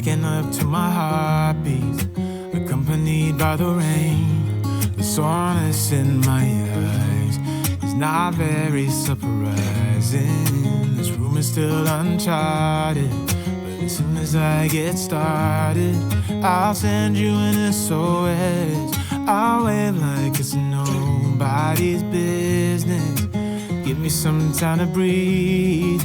Waking up to my heartbeats, accompanied by the rain. The soreness in my eyes is not very surprising. This room is still uncharted, but as soon as I get started, I'll send you an SOS. I'll wave like it's nobody's business. Give me some time to breathe,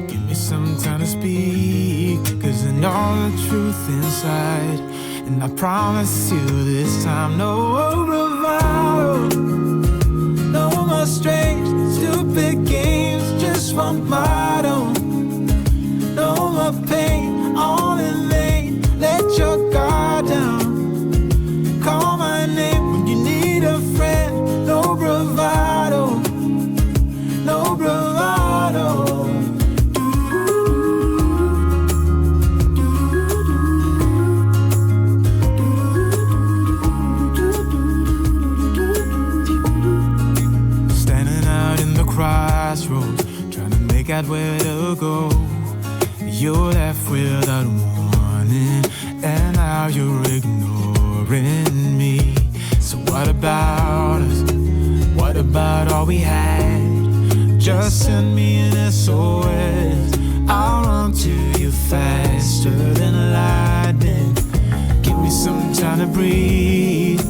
give me some time to speak, 'cause I know the truth inside. And I promise you this time, no bravado, no more strange, stupid games, just one motto. No more pain, all in lane, let your guard down. Call my name when you need a friend, no bravado, no bravado. Crossroads, trying to make out where to go. You're left without warning, and now you're ignoring me. So what about us? What about all we had? Just send me an SOS. I'll run to you faster than lightning. Give me some time to breathe,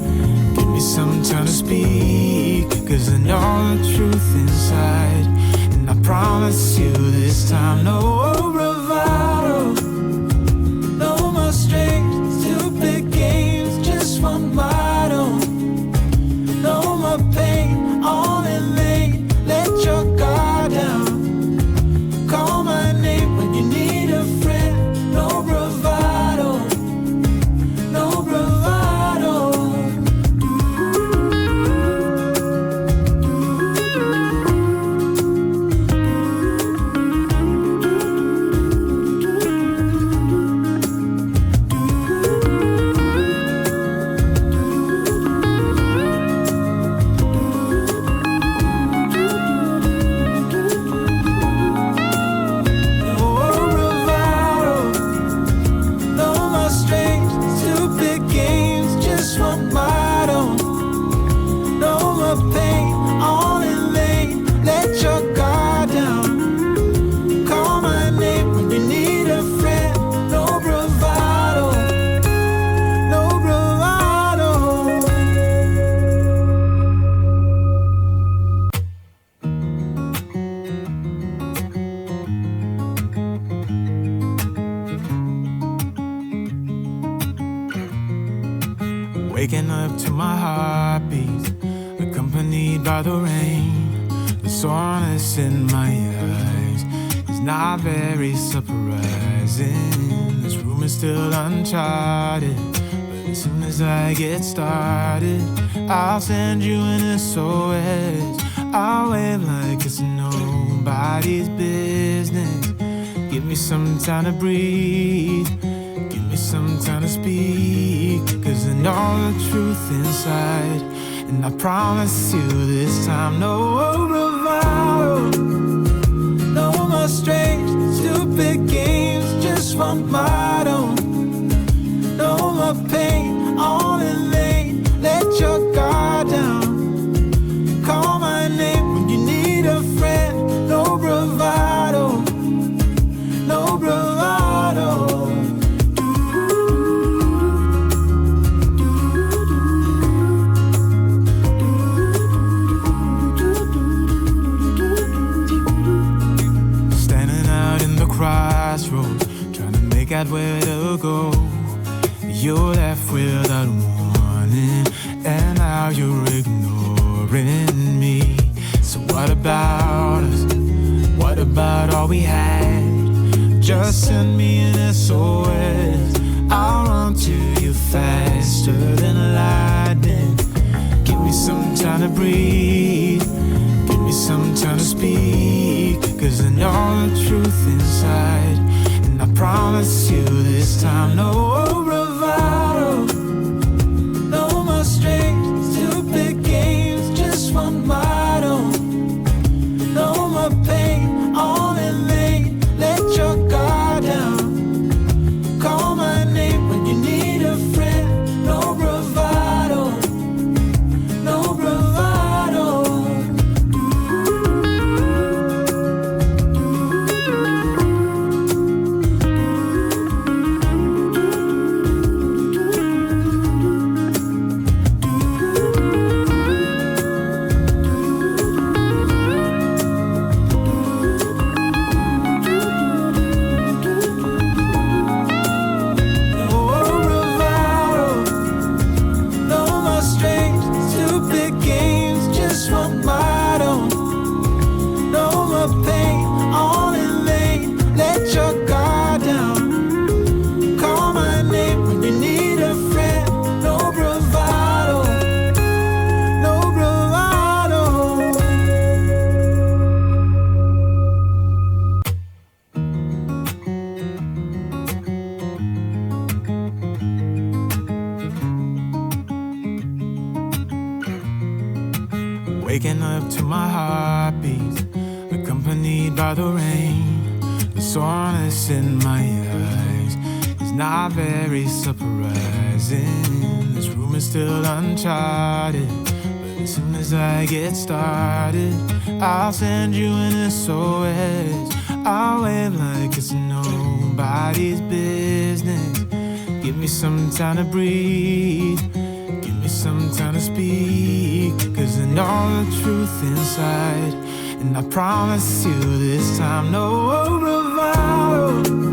give me some time to speak, 'cause I know the truth inside. And I promise you this time, no bravado, no more strange, stupid games, just one motto. No more pain, all in lane, let your guard down. Call my name when you need a friend, no bravado, no bravado. Waking up to my heartbeats, accompanied by the rain. The soreness in my eyes is not very surprising. This room is still uncharted, but as soon as I get started, I'll send you an SOS. I'll wave like it's nobody's business. Give me some time to breathe, give me some time to speak, 'cause I know the truth inside. And I promise you this time, no bravado, no more strange, stupid games, just one motto. No more pain, all in lane, let your guard down. Call my name when you need a friend, no bravado, no bravado. Crossroads, trying to make out where to go. You're left without warning, and now you're ignoring me. So what about us? What about all we had? Just send me an SOS. I'll run to you faster than lightning. Give me some time to breathe, give me some time to speak, 'cause I know the truth inside. And I promise you this time, no bravado, no more strange, stupid games, just one motto. No more pain, all in lane, let your guard down. Call my Waking up to my heartbeat, accompanied by the rain. The soreness in my eyes is not very surprising. This room is still uncharted, but as soon as I get started, I'll send you an SOS. I'll wave like it's nobody's business. Give me some time to breathe, give me some time to speak, 'cause I know the truth inside, and I promise you this time no bravado.